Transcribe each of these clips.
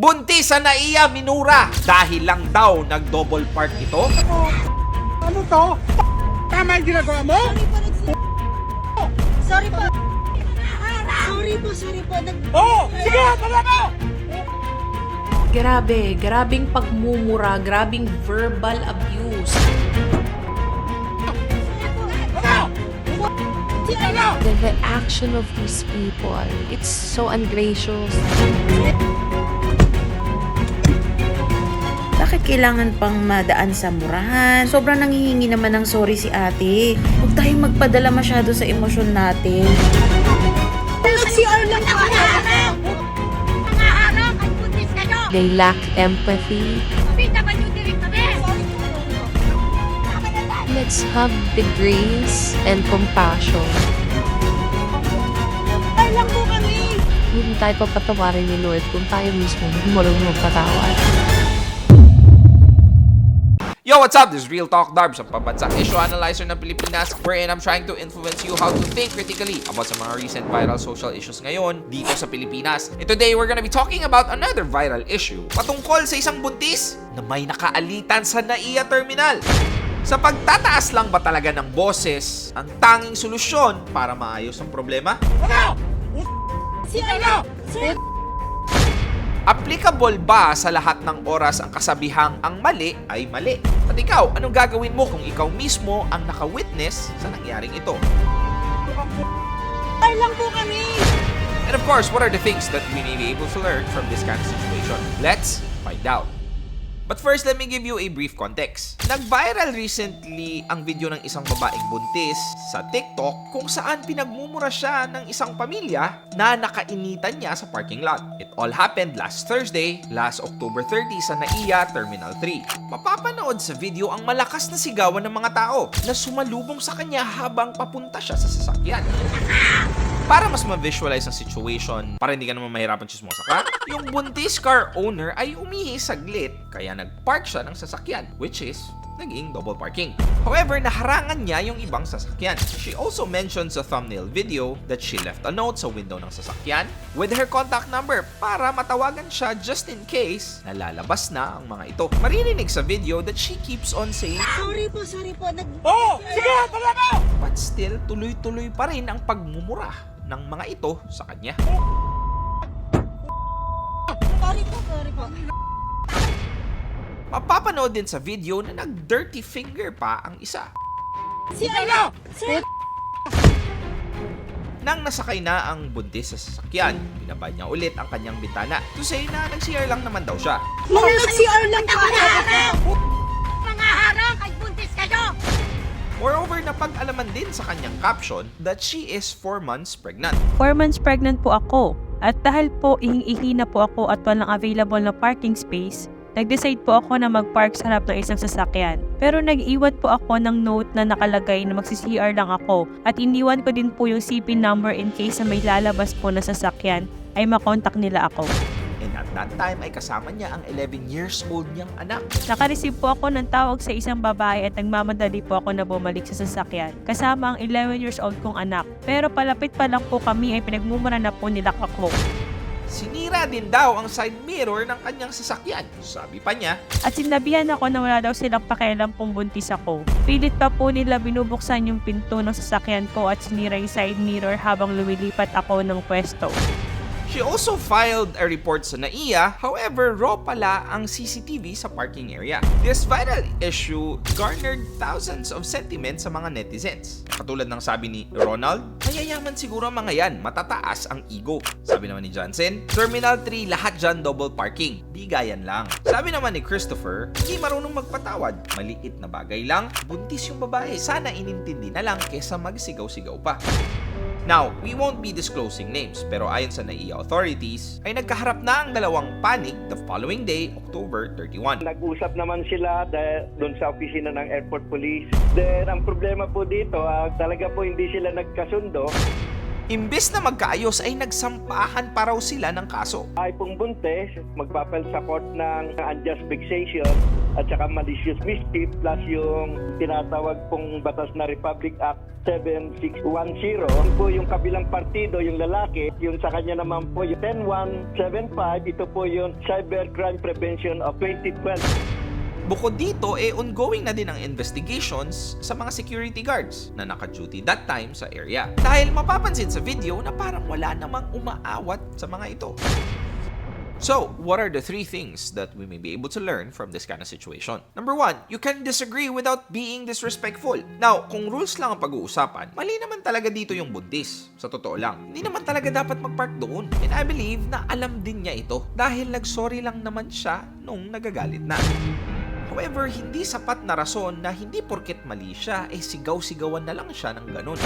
Buntis sa Naiya Minura dahil lang daw nag-double park ito. Ano to? Tama yung ginagawa mo? Sorry po. Sorry po. Oo! Sige! Talaga! Grabe, grabing pagmumura, grabing verbal abuse. The reaction of these people, it's so ungracious. Bakit kailangan pang madaan sa murahan? Sobrang nangihingi naman ng sorry si ate. Huwag tayong magpadala masyado sa emosyon natin. CR lang ako. Mga harap, ay buntis kayo. They lack empathy. PWD rin kami. Let's have the grace and compassion. Ay lang po kami. Hindi tayo papatawarin ni Lord kung tayo mismo hindi marunong magpatawad. Yo, what's up? This is Real Talk Darbs, ang pambansang issue analyzer ng Pilipinas, wherein I'm trying to influence you how to think critically about sa mga recent viral social issues ngayon dito sa Pilipinas. And today, we're gonna be talking about another viral issue patungkol sa isang buntis na may nakaalitan sa Naiya Terminal. Sa pagtataas lang ba talaga ng boses ang tanging solusyon para maayos ang problema? CR lang. Sir, Applicable ba sa lahat ng oras ang kasabihang ang mali ay mali? At ikaw, anong gagawin mo kung ikaw mismo ang naka-witness sa nangyaring ito? ay lang po kami. And of course, what are the things that we may be able to learn from this kind of situation? Let's find out. But first, let me give you a brief context. Nag-viral recently ang video ng isang babaeng buntis sa TikTok kung saan pinagmumura siya ng isang pamilya na nakainitan niya sa parking lot. It all happened last Thursday, last October 30 sa Naiya Terminal 3. Mapapanood sa video ang malakas na sigawan ng mga tao na sumalubong sa kanya habang papunta siya sa sasakyan. Para mas ma-visualize ang situation, para hindi ka naman mahirapan chismosa ka, yung buntis car owner ay umihi saglit kaya nag-park siya ng sasakyan, which is naging double parking. However, naharangan niya yung ibang sasakyan. She also mentioned sa thumbnail video that she left a note sa window ng sasakyan with her contact number para matawagan siya just in case na lalabas na ang mga ito. Maririnig sa video that she keeps on saying, Sorry po. Oo! Sige! Talaga! but still tuloy-tuloy pa rin ang pagmumura ng mga ito sa kanya. Sorry po. Mapapanood din sa video na nag-dirty finger pa ang isa. CR lang. Sir, Nang nasakay na ang buntis sa sasakyan, binaba niya ulit ang kanyang bintana to say na nag-CR lang naman daw siya. CR lang po. Mga harap, ay buntis kayo. Moreover, napag-alaman din sa kanyang caption that she is 4 months pregnant. 4 months pregnant po ako. At dahil po ihing-ihi na po ako at walang available na parking space, nag-decide po ako na mag-park sa harap ng isang sasakyan. Pero nag-iwan po ako ng note na nakalagay na magsi-CR lang ako at iniwan ko din po yung CP number in case na may lalabas po na sasakyan ay makontak nila ako. And at that time ay kasama niya ang 11 years old niyang anak. Nakareceive po ako ng tawag sa isang babae at nagmamadali po ako na bumalik sa sasakyan kasama ang 11 years old kong anak. Pero palapit pa lang po kami ay pinagmumura na po nila ako. Sinira din daw ang side mirror ng kanyang sasakyan. Sabi pa niya, At sinabihan ako na wala daw silang pakialam kung buntis ako. Pilit pa po nila binubuksan yung pinto ng sasakyan ko at sinira yung side mirror habang lumilipat ako ng pwesto. she also filed a report sa Naiya, however, raw pala ang CCTV sa parking area. This viral issue garnered thousands of sentiments sa mga netizens. Katulad ng sabi ni Ronald, mayayaman siguro mga yan, matataas ang ego. Sabi naman ni Johnson, Terminal 3 lahat dyan double parking, bigayan lang. Sabi naman ni Christopher, hindi marunong magpatawad, maliit na bagay lang, buntis yung babae, sana inintindi na lang kesa magsigaw-sigaw pa. Now, we won't be disclosing names, pero ayon sa Naiya authorities, ay nagkaharap na ang dalawang panig the following day, October 31. Nag-usap naman sila doon sa opisina ng airport police. Then, ang problema po dito, talaga po hindi sila nagkasundo. Imbes na magkaayos ay nagsampahan pa raw sila ng kaso. Ay pong buntis, magpapal sa court ng unjust vexation at saka malicious mischief plus yung tinatawag pong batas na Republic Act 7610. Yun po yung kabilang partido, yung lalaki, yung sa kanya naman po yung 10175, ito po yung Cybercrime Prevention of 2012. Bukod dito, ongoing na din ang investigations sa mga security guards na naka-duty that time sa area. Dahil mapapansin sa video na parang wala namang umaawat sa mga ito. So, what are the 3 things that we may be able to learn from this kind of situation? Number 1, you can disagree without being disrespectful. Now, kung rules lang ang pag-uusapan, mali naman talaga dito yung buntis. Sa totoo lang, hindi naman talaga dapat mag-park doon. And I believe na alam din niya ito dahil nag-sorry lang naman siya nung nagagalit na. However, hindi sapat na rason na hindi porket mali siya, sigaw-sigawan na lang siya ng ganun.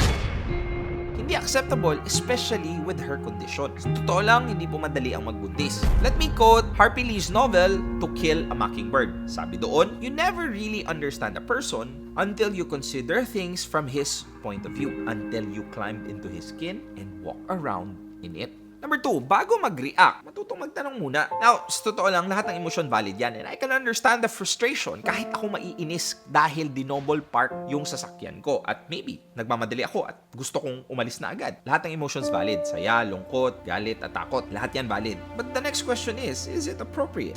Hindi acceptable, especially with her condition. Sa totoo lang, hindi po madali ang magbuntis. Let me quote Harpy Lee's novel, To Kill a Mockingbird. Sabi doon, you never really understand a person until you consider things from his point of view, until you climb into his skin and walk around in it. Number 2, bago mag-react, matutong magtanong muna. Now, sa totoo lang, lahat ng emosyon valid yan. And I can understand the frustration kahit ako maiinis dahil dinoble park yung sasakyan ko. At maybe, nagmamadali ako at gusto kong umalis na agad. Lahat ng emotions valid. Saya, lungkot, galit, at takot. Lahat yan valid. But the next question is it appropriate?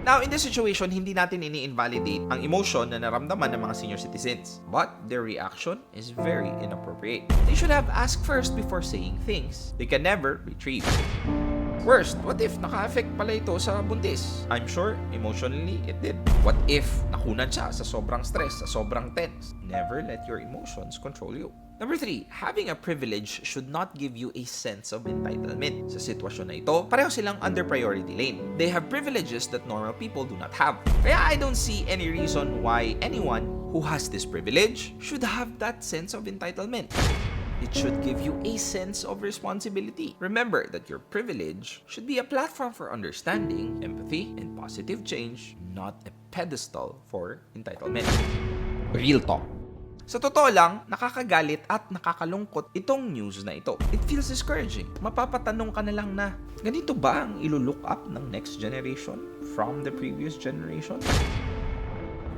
Now, in this situation, hindi natin ini-invalidate ang emotion na naramdaman ng mga senior citizens. But their reaction is very inappropriate. They should have asked first before saying things they can never retrieve. Worst, what if naka-affect pala ito sa buntis? I'm sure, emotionally, it did. What if nakunan siya sa sobrang stress, sa sobrang tense? Never let your emotions control you. Number 3, having a privilege should not give you a sense of entitlement. Sa sitwasyon na ito, pareho silang under priority lane. They have privileges that normal people do not have. Kaya I don't see any reason why anyone who has this privilege should have that sense of entitlement. It should give you a sense of responsibility. Remember that your privilege should be a platform for understanding, empathy, and positive change, not a pedestal for entitlement. Real talk. Sa totoo lang, nakakagalit at nakakalungkot itong news na ito. It feels discouraging. Mapapatanong ka na lang na, ganito ba ang ilulook up ng next generation from the previous generation?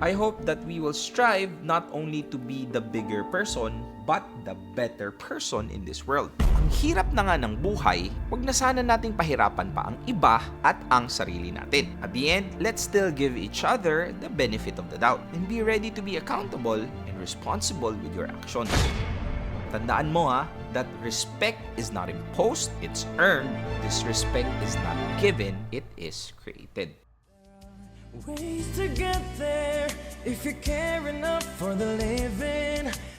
I hope that we will strive not only to be the bigger person, but the better person in this world. Ang hirap na nga ng buhay, wag na sana nating pahirapan pa ang iba at ang sarili natin. At the end, let's still give each other the benefit of the doubt and be ready to be accountable and responsible with your actions. Tandaan mo that respect is not imposed, it's earned. Disrespect is not given, it is created. Ways to get there if you care enough for the living.